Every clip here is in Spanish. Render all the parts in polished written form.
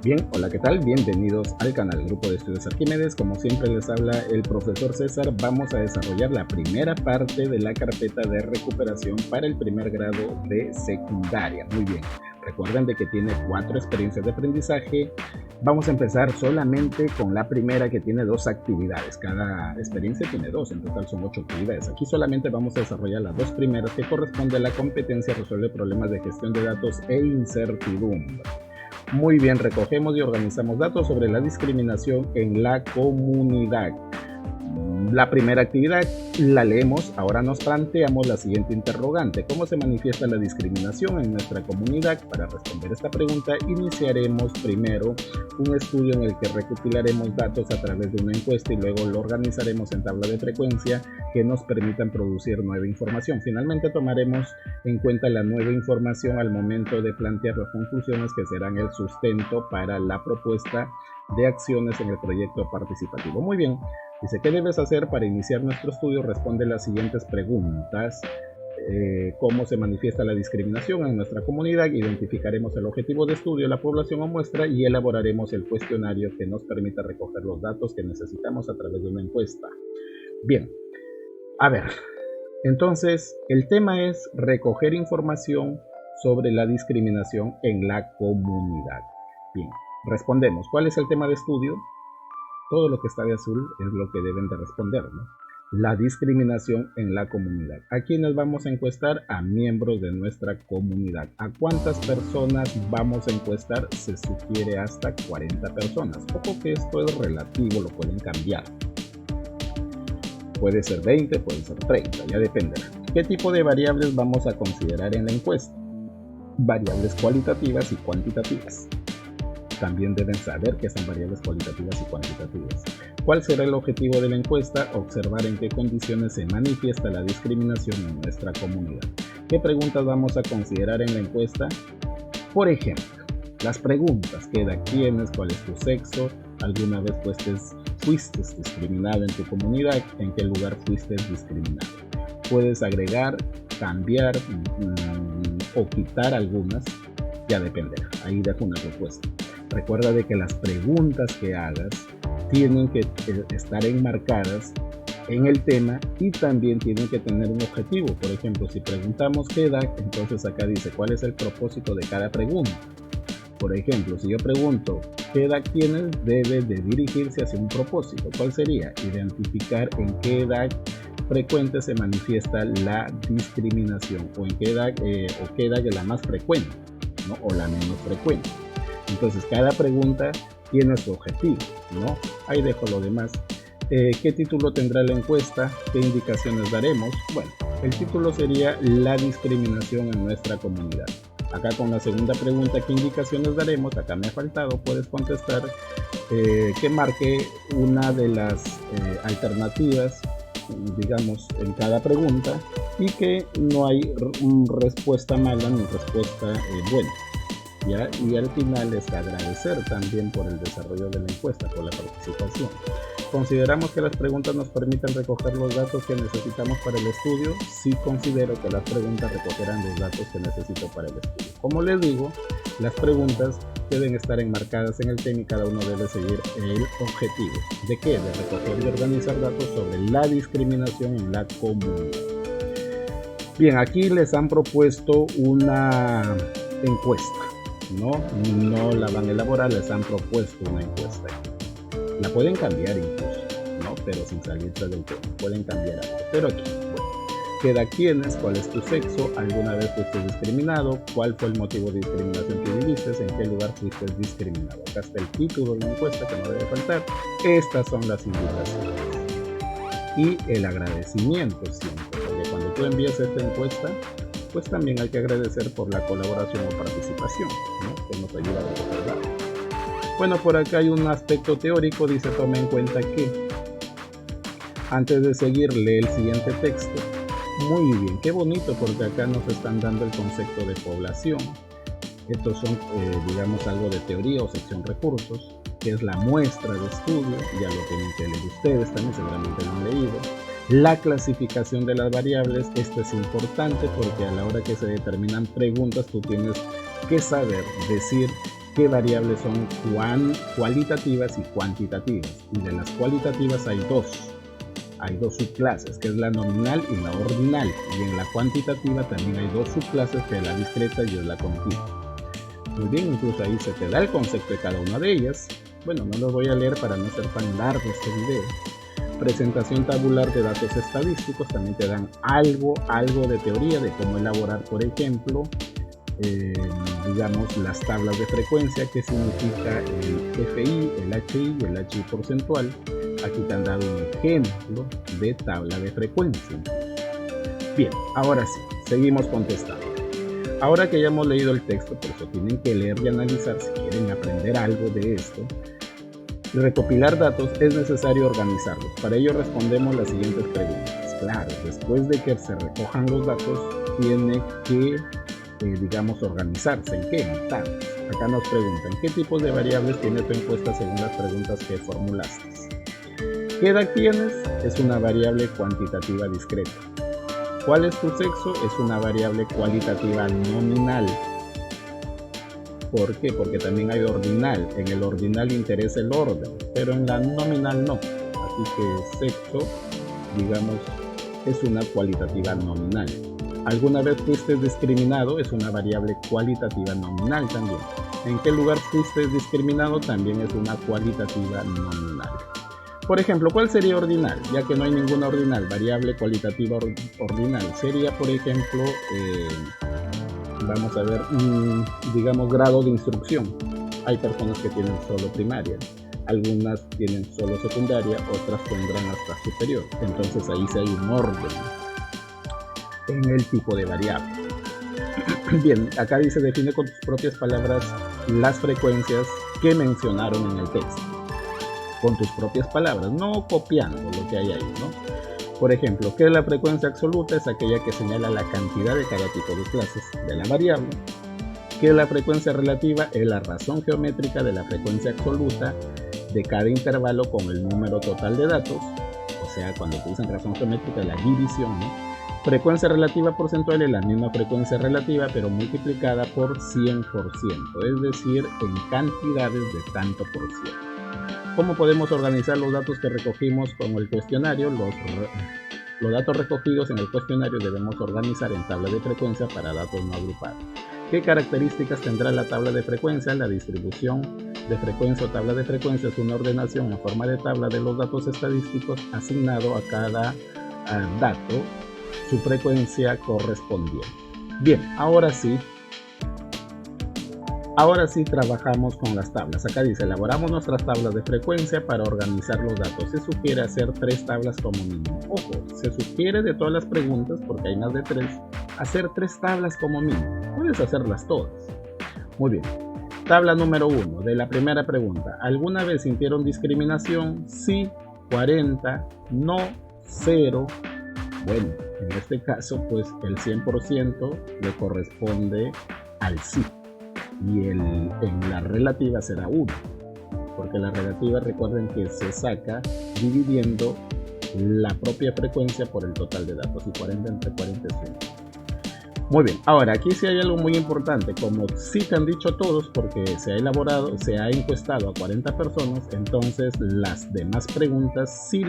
Bien, hola, ¿qué tal? Bienvenidos al canal Grupo de Estudios Arquímedes. Como siempre les habla el profesor César. Vamos a desarrollar la primera parte de la carpeta de recuperación para el primer grado de secundaria. Muy bien, recuerden de que tiene 4 experiencias de aprendizaje. Vamos a empezar solamente con la primera, que tiene 2 actividades. Cada experiencia tiene 2, en total son 8 actividades. Aquí solamente vamos a desarrollar las 2 primeras, que corresponde a la competencia resuelve problemas de gestión de datos e incertidumbre. Muy bien, recogemos y organizamos datos sobre la discriminación en la comunidad. La primera actividad la leemos. Ahora nos planteamos la siguiente interrogante: ¿cómo se manifiesta la discriminación en nuestra comunidad? Para responder esta pregunta iniciaremos primero un estudio en el que recopilaremos datos a través de una encuesta y luego lo organizaremos en tabla de frecuencia que nos permitan producir nueva información. Finalmente tomaremos en cuenta la nueva información al momento de plantear las conclusiones que serán el sustento para la propuesta de acciones en el proyecto participativo. Muy bien, dice: ¿qué debes hacer para iniciar nuestro estudio? Responde las siguientes preguntas. ¿Cómo se manifiesta la discriminación en nuestra comunidad? Identificaremos el objetivo de estudio, la población o muestra, y elaboraremos el cuestionario que nos permita recoger los datos que necesitamos a través de una encuesta. Bien, a ver, entonces el tema es recoger información sobre la discriminación en la comunidad. Bien, respondemos. ¿Cuál es el tema de estudio? Todo lo que está de azul es lo que deben de responder, ¿no? La discriminación en la comunidad. ¿A quiénes vamos a encuestar? A miembros de nuestra comunidad. ¿A cuántas personas vamos a encuestar? Se sugiere hasta 40 personas. Ojo que esto es relativo, lo pueden cambiar. Puede ser 20, puede ser 30, ya dependerá. ¿Qué tipo de variables vamos a considerar en la encuesta? Variables cualitativas y cuantitativas. También deben saber que son variables cualitativas y cuantitativas. ¿Cuál será el objetivo de la encuesta? Observar en qué condiciones se manifiesta la discriminación en nuestra comunidad. ¿Qué preguntas vamos a considerar en la encuesta? Por ejemplo, las preguntas: ¿qué edad tienes? ¿Cuál es tu sexo? ¿Alguna vez fuiste discriminado en tu comunidad? ¿En qué lugar fuiste discriminado? Puedes agregar, cambiar o quitar algunas, ya dependerá. Ahí dejo una respuesta. Recuerda de que las preguntas que hagas tienen que estar enmarcadas en el tema y también tienen que tener un objetivo. Por ejemplo, si preguntamos qué edad, entonces acá dice cuál es el propósito de cada pregunta. Por ejemplo, si yo pregunto ¿qué edad tienes?, debe de dirigirse hacia un propósito. ¿Cuál sería? Identificar en qué edad frecuente se manifiesta la discriminación, o en qué edad es la más frecuente, ¿no? O la menos frecuente. Entonces cada pregunta tiene su objetivo, ¿no? Ahí dejo lo demás. ¿Qué título tendrá la encuesta? ¿Qué indicaciones daremos? Bueno, el título sería La discriminación en nuestra comunidad. Acá con la segunda pregunta, ¿qué indicaciones daremos? Acá me ha faltado, puedes contestar que marque una de las alternativas, digamos, en cada pregunta, y que no hay respuesta mala ni respuesta buena. ¿Ya? Y al final es agradecer también por el desarrollo de la encuesta, por la participación. ¿Consideramos que las preguntas nos permiten recoger los datos que necesitamos para el estudio? Sí, considero que las preguntas recogerán los datos que necesito para el estudio. Como les digo, las preguntas deben estar enmarcadas en el tema y cada uno debe seguir el objetivo. ¿De qué? De recoger y organizar datos sobre la discriminación en la comunidad. Bien, aquí les han propuesto una encuesta. No la van a elaborar, les han propuesto una encuesta. La pueden cambiar incluso, ¿no? Pero sin salirse del tema, pueden cambiar algo. Pero aquí, bueno, ¿qué edad tienes? ¿Cuál es tu sexo? ¿Alguna vez fuiste discriminado? ¿Cuál fue el motivo de discriminación que viviste? ¿En qué lugar fuiste discriminado? Acá está el título de la encuesta, que no debe faltar. Estas son las indicaciones. Y el agradecimiento siempre, porque cuando tú envías esta encuesta, pues también hay que agradecer por la colaboración o participación, ¿no? Que nos ayuda a recordar. Bueno, por acá hay un aspecto teórico. Dice: toma en cuenta que, antes de seguir, lee el siguiente texto. Muy bien, qué bonito, porque acá nos están dando el concepto de población. Estos son, digamos, algo de teoría o sección recursos, que es la muestra de estudio. Ya lo tienen que leer ustedes también, seguramente lo han leído. La clasificación de las variables, esto es importante porque a la hora que se determinan preguntas tú tienes que saber decir qué variables son cualitativas y cuantitativas. Y de las cualitativas hay dos subclases, que es la nominal y la ordinal. Y en la cuantitativa también hay dos subclases, que es la discreta y es la continua. Muy bien, incluso ahí se te da el concepto de cada una de ellas. Bueno, no lo voy a leer para no ser tan largo este video. Presentación tabular de datos estadísticos, también te dan algo de teoría de cómo elaborar, por ejemplo, digamos, las tablas de frecuencia, que significa el FI, el HI y el HI porcentual. Aquí te han dado un ejemplo de tabla de frecuencia. Bien, ahora sí, seguimos contestando. Ahora que ya hemos leído el texto, por eso tienen que leer y analizar si quieren aprender algo de esto. Recopilar datos es necesario organizarlos. Para ello respondemos las siguientes preguntas. Claro, después de que se recojan los datos, tiene que, digamos, organizarse. ¿En qué? En tablas. Acá nos preguntan, ¿qué tipos de variables tiene tu encuesta según las preguntas que formulaste? ¿Qué edad tienes? Es una variable cuantitativa discreta. ¿Cuál es tu sexo? Es una variable cualitativa nominal. ¿Por qué? Porque también hay ordinal. En el ordinal interesa el orden, pero en la nominal no. Así que sexo, digamos, es una cualitativa nominal. ¿Alguna vez fuiste discriminado? Es una variable cualitativa nominal también. ¿En qué lugar fuiste discriminado? También es una cualitativa nominal. Por ejemplo, ¿cuál sería ordinal? Ya que no hay ninguna ordinal, variable cualitativa ordinal. Sería, por ejemplo, vamos a ver, digamos, grado de instrucción. Hay personas que tienen solo primaria, algunas tienen solo secundaria, otras tendrán hasta superior. Entonces ahí sí hay un orden en el tipo de variable. Bien, acá dice, define con tus propias palabras las frecuencias que mencionaron en el texto. Con tus propias palabras, no copiando lo que hay ahí, ¿no? Por ejemplo, ¿qué es la frecuencia absoluta? Es aquella que señala la cantidad de cada tipo de clases de la variable. ¿Qué es la frecuencia relativa? Es la razón geométrica de la frecuencia absoluta de cada intervalo con el número total de datos. O sea, cuando utilizan razón geométrica, la división, ¿no? Frecuencia relativa porcentual es la misma frecuencia relativa, pero multiplicada por 100%, es decir, en cantidades de tanto por ciento. ¿Cómo podemos organizar los datos que recogimos con el cuestionario? Los datos recogidos en el cuestionario debemos organizar en tabla de frecuencia para datos no agrupados. ¿Qué características tendrá la tabla de frecuencia? La distribución de frecuencia o tabla de frecuencia es una ordenación en forma de tabla de los datos estadísticos asignado a cada dato su frecuencia correspondiente. Bien, ahora sí trabajamos con las tablas. Acá dice, elaboramos nuestras tablas de frecuencia para organizar los datos. Se sugiere hacer 3 tablas como mínimo. Ojo, se sugiere de todas las preguntas, porque hay más de 3, hacer 3 tablas como mínimo. Puedes hacerlas todas. Muy bien. Tabla número 1, de la primera pregunta. ¿Alguna vez sintieron discriminación? Sí, 40, no, 0. Bueno, en este caso, pues el 100% le corresponde al sí. Y en la relativa será 1, porque la relativa, recuerden que se saca dividiendo la propia frecuencia por el total de datos, y 40 entre 40 es 1. Muy bien, ahora aquí sí hay algo muy importante. Como sí te han dicho todos, porque se ha encuestado a 40 personas, entonces las demás preguntas sí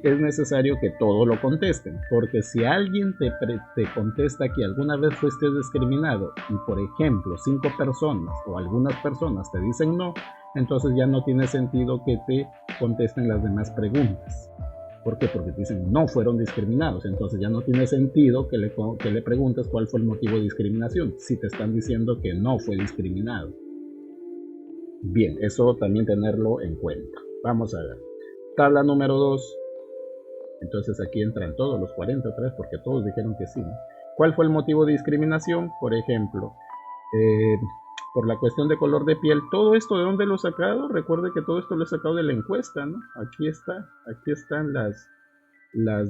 es necesario que todos lo contesten, porque si alguien te contesta que alguna vez fuiste discriminado y, por ejemplo, 5 personas o algunas personas te dicen no, entonces ya no tiene sentido que te contesten las demás preguntas. ¿Por qué? Porque te dicen no fueron discriminados, entonces ya no tiene sentido que le preguntes cuál fue el motivo de discriminación, si te están diciendo que no fue discriminado. Bien, eso también tenerlo en cuenta. Vamos a ver. Tabla número 2. Entonces aquí entran todos los 40 otra vez, porque todos dijeron que sí, ¿no? ¿Cuál fue el motivo de discriminación? Por ejemplo, por la cuestión de color de piel. ¿Todo esto de dónde lo he sacado? Recuerde que todo esto lo he sacado de la encuesta, ¿no? Aquí están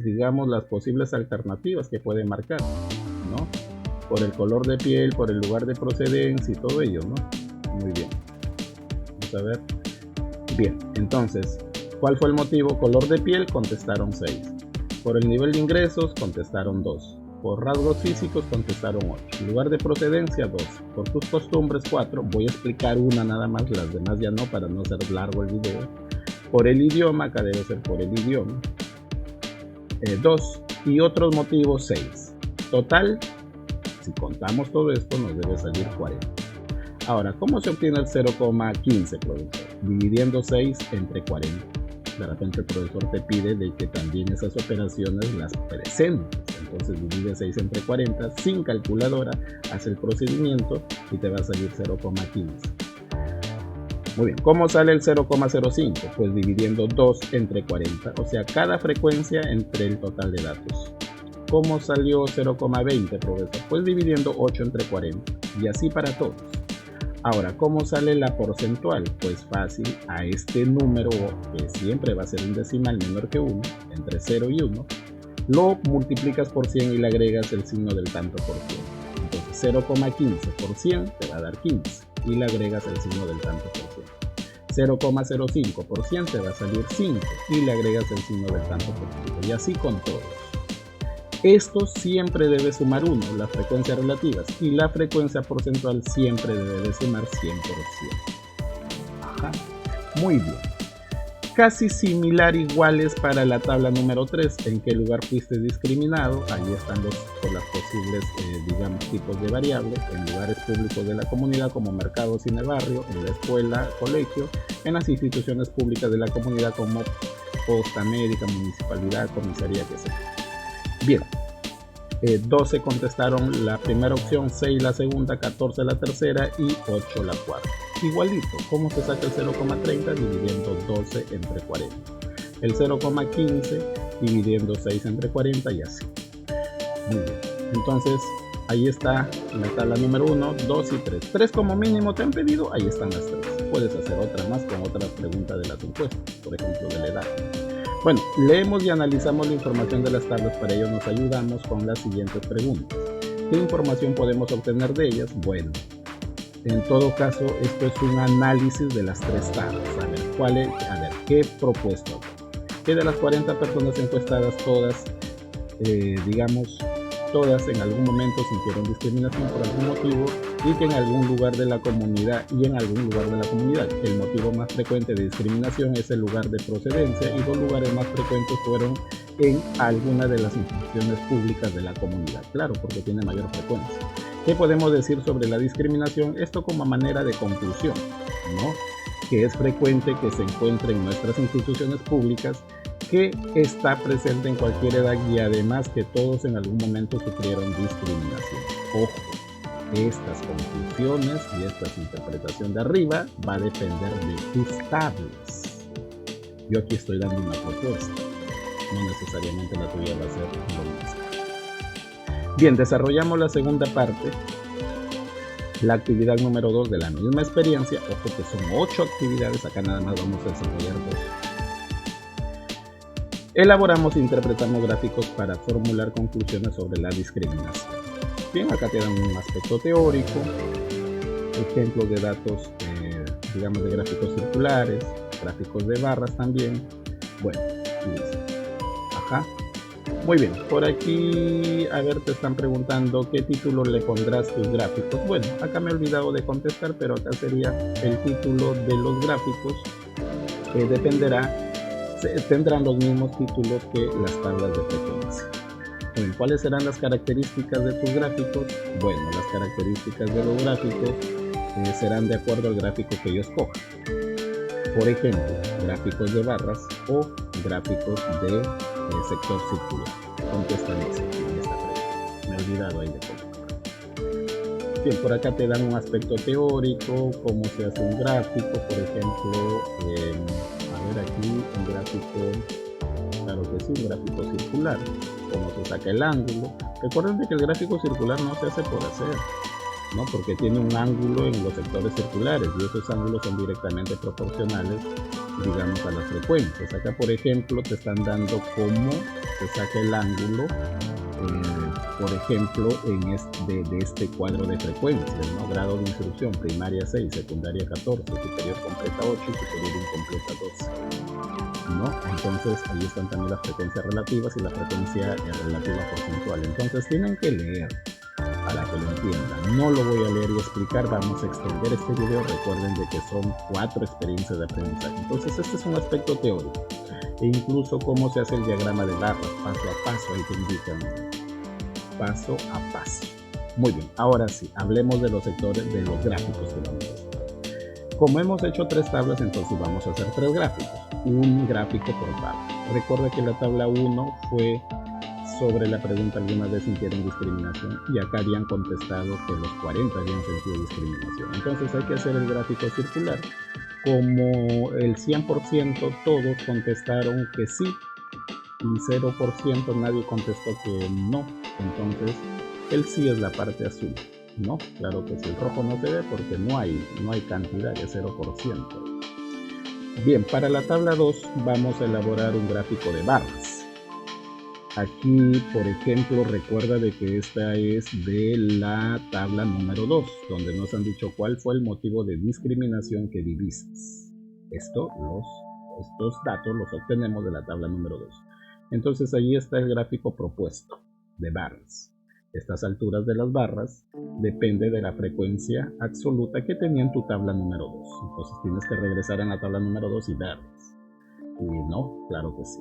digamos, las posibles alternativas que puede marcar, ¿no? Por el color de piel, por el lugar de procedencia y todo ello, ¿no? Muy bien. Vamos a ver. Bien, entonces, ¿cuál fue el motivo? Color de piel, contestaron 6. Por el nivel de ingresos, contestaron 2. Por rasgos físicos contestaron 8. Lugar de procedencia 2. Por tus costumbres 4. Voy a explicar una nada más, las demás ya no, para no ser largo el video. Por el idioma, acá debe ser por el idioma 2. Y otros motivos 6. Total, si contamos todo esto, nos debe salir 40. Ahora, ¿cómo se obtiene el 0,15, profesor? Dividiendo 6 entre 40. De repente el profesor te pide de que también esas operaciones las presentes. Entonces divide 6 entre 40 sin calculadora, hace el procedimiento y te va a salir 0,15. Muy bien, ¿cómo sale el 0,05? Pues dividiendo 2 entre 40, o sea, cada frecuencia entre el total de datos. ¿Cómo salió 0,20, profesor? Pues dividiendo 8 entre 40 y así para todos. Ahora, ¿cómo sale la porcentual? Pues fácil, a este número que siempre va a ser un decimal menor que 1, entre 0 y 1, lo multiplicas por 100 y le agregas el signo del tanto por ciento. Entonces 0,15 por 100 te va a dar 15 y le agregas el signo del tanto por ciento. 0,05 por 100 te va a salir 5 y le agregas el signo del tanto por ciento. Y así con todos. Esto siempre debe sumar 1, las frecuencias relativas, y la frecuencia porcentual siempre debe de sumar 100%. Ajá. Muy bien. Casi similar, iguales para la tabla número 3, en qué lugar fuiste discriminado. Ahí están las posibles, digamos, tipos de variables, en lugares públicos de la comunidad como mercado, cine, barrio, en la escuela, colegio, en las instituciones públicas de la comunidad como posta médica, municipalidad, comisaría, que sea. Bien, 12 contestaron la primera opción, 6 la segunda, 14 la tercera y 8 la cuarta. Igualito, ¿cómo se saca el 0,30? Dividiendo 12 entre 40. El 0,15 dividiendo 6 entre 40 y así. Muy bien, entonces ahí está la tabla número 1, 2 y 3. 3 como mínimo te han pedido, ahí están las 3. Puedes hacer otra más con otra pregunta de las encuestas, por ejemplo de la edad. Bueno, leemos y analizamos la información de las tablas, para ello nos ayudamos con las siguientes preguntas. ¿Qué información podemos obtener de ellas? Bueno, en todo caso, esto es un análisis de las 3 tablas. A ver, ¿qué he propuesto? Que de las 40 personas encuestadas, todas, todas en algún momento sintieron discriminación por algún motivo y que en algún lugar de la comunidad el motivo más frecuente de discriminación es el lugar de procedencia y 2 lugares más frecuentes fueron en alguna de las instituciones públicas de la comunidad. Claro, porque tiene mayor frecuencia. ¿Qué podemos decir sobre la discriminación? Esto como manera de conclusión, ¿no? Que es frecuente que se encuentre en nuestras instituciones públicas, que está presente en cualquier edad y además que todos en algún momento sufrieron discriminación. Ojo, estas conclusiones y esta interpretación de arriba va a depender de tus tablas. Yo aquí estoy dando una propuesta, no necesariamente la tuya va a ser lo mismo. Bien, desarrollamos la segunda parte, la actividad número 2 de la misma experiencia. Ojo que son 8 actividades, acá nada más vamos a desarrollar 2. Elaboramos e interpretamos gráficos para formular conclusiones sobre la discriminación. Bien, acá te dan un aspecto teórico, ejemplos de datos, digamos de gráficos circulares, gráficos de barras también. Bueno, listo. Ajá. Muy bien, por aquí, a ver, te están preguntando qué título le pondrás tus gráficos. Bueno, acá me he olvidado de contestar, pero acá sería el título de los gráficos, tendrán los mismos títulos que las tablas de frecuencia. Bueno, ¿cuáles serán las características de tus gráficos? Bueno, las características de los gráficos serán de acuerdo al gráfico que yo escoja. Por ejemplo, gráficos de barras o gráficos de sector circular. Contesta en esta pregunta. Me he olvidado ahí de colocar. Bien, por acá te dan un aspecto teórico, cómo se hace un gráfico, por ejemplo, a ver aquí un gráfico, claro que sí, un gráfico circular, cómo se saca el ángulo. Recuerden que el gráfico circular no se hace por hacer, ¿no? Porque tiene un ángulo en los sectores circulares y esos ángulos son directamente proporcionales, digamos, a las frecuencias. Acá, por ejemplo, te están dando cómo se saca el ángulo por ejemplo, de este cuadro de frecuencias, ¿no? Grado de instrucción, primaria 6, secundaria 14, superior completa 8 y superior incompleta 12, ¿no? Entonces ahí están también las frecuencias relativas y la frecuencia relativa porcentual. Entonces tienen que leer para que lo entiendan. No lo voy a leer y explicar, vamos a extender este video. Recuerden de que son 4 experiencias de aprendizaje. Entonces este es un aspecto teórico. E incluso cómo se hace el diagrama de barras, paso a paso, ahí te indican paso a paso. Muy bien, ahora sí, hablemos de los sectores, de los gráficos que vamos a hacer. Como hemos hecho 3 tablas, entonces vamos a hacer 3 gráficos, un gráfico por tabla. Recuerda que la tabla 1 fue sobre la pregunta alguna vez sintieron discriminación y acá habían contestado que los 40 habían sentido discriminación. Entonces hay que hacer el gráfico circular. Como el 100% todos contestaron que sí y 0% nadie contestó que no, entonces el sí es la parte azul, ¿no? Claro que si el rojo no se ve porque no hay cantidad de 0%. Bien, para la tabla 2 vamos a elaborar un gráfico de barras. Aquí, por ejemplo, recuerda de que esta es de la tabla número 2, donde nos han dicho cuál fue el motivo de discriminación que viviste. Estos datos los obtenemos de la tabla número 2. Entonces ahí está el gráfico propuesto de barras. Estas alturas de las barras depende de la frecuencia absoluta que tenía en tu tabla número 2. Entonces tienes que regresar en la tabla número 2 y verlas. Y no, claro que sí.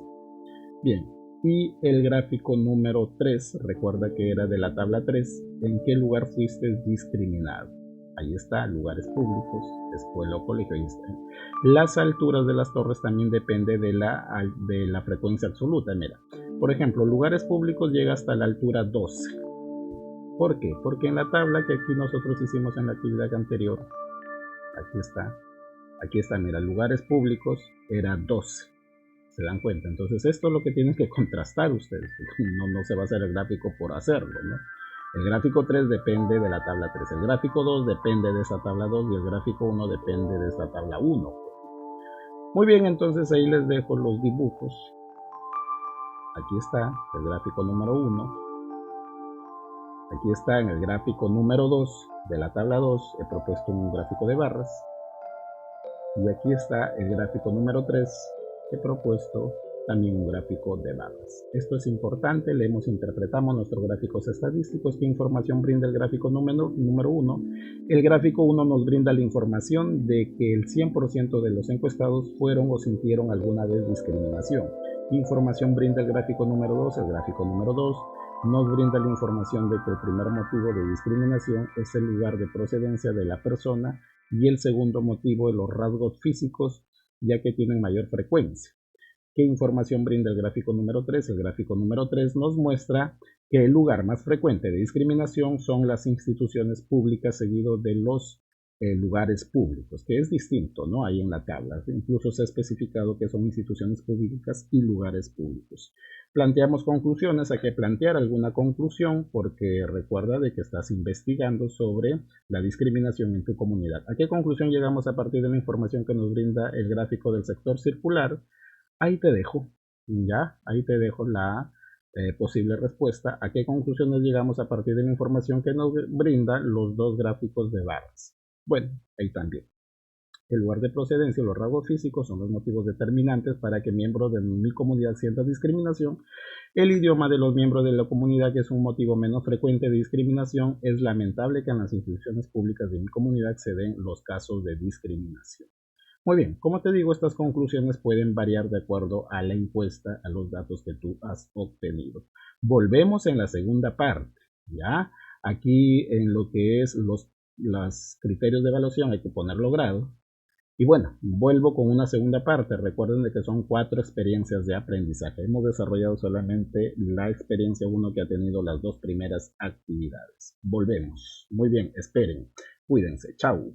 Bien. Y el gráfico número 3, recuerda que era de la tabla 3, ¿en qué lugar fuiste discriminado? Ahí está, lugares públicos, escuela o colegio, ahí está. Las alturas de las torres también depende de la frecuencia absoluta, mira. Por ejemplo, lugares públicos llega hasta la altura 12. ¿Por qué? Porque en la tabla que aquí nosotros hicimos en la actividad anterior, aquí está, mira, lugares públicos era 12. ¿Se dan cuenta? Entonces esto es lo que tienen que contrastar ustedes. No se va a hacer el gráfico por hacerlo, ¿no? El gráfico 3 depende de la tabla 3, el gráfico 2 depende de esa tabla 2 y el gráfico 1 depende de esta tabla 1. Muy bien, entonces ahí les dejo los dibujos. Aquí está el gráfico número 1. Aquí está en el gráfico número 2 de la tabla 2, he propuesto un gráfico de barras. Y aquí está el gráfico número 3. He propuesto también un gráfico de barras. Esto es importante, interpretamos nuestros gráficos estadísticos. ¿Qué información brinda el gráfico número 1? El gráfico 1 nos brinda la información de que el 100% de los encuestados fueron o sintieron alguna vez discriminación. ¿Qué información brinda el gráfico número 2? El gráfico número 2 nos brinda la información de que el primer motivo de discriminación es el lugar de procedencia de la persona y el segundo motivo de los rasgos físicos, ya que tienen mayor frecuencia. ¿Qué información brinda el gráfico número 3? El gráfico número 3 nos muestra que el lugar más frecuente de discriminación son las instituciones públicas seguido de los lugares públicos, que es distinto, ¿no? Ahí en la tabla, incluso se ha especificado que son instituciones públicas y lugares públicos. Planteamos conclusiones, hay que plantear alguna conclusión porque recuerda de que estás investigando sobre la discriminación en tu comunidad. ¿A qué conclusión llegamos a partir de la información que nos brinda el gráfico del sector circular? Ahí te dejo, ya, ahí te dejo la posible respuesta. ¿A qué conclusiones llegamos a partir de la información que nos brinda los dos gráficos de barras? Bueno, ahí también. El lugar de procedencia y los rasgos físicos son los motivos determinantes para que miembros de mi comunidad sientan discriminación. El idioma de los miembros de la comunidad, que es un motivo menos frecuente de discriminación. Es lamentable que en las instituciones públicas de mi comunidad se den los casos de discriminación. Muy bien, como te digo, estas conclusiones pueden variar de acuerdo a la encuesta, a los datos que tú has obtenido. Volvemos en la segunda parte, ¿ya? Aquí en lo que es los criterios de evaluación hay que poner logrado. Y bueno, vuelvo con una segunda parte. Recuerden de que son 4 experiencias de aprendizaje. Hemos desarrollado solamente la experiencia 1 que ha tenido las 2 primeras actividades. Volvemos. Muy bien, esperen. Cuídense. Chao.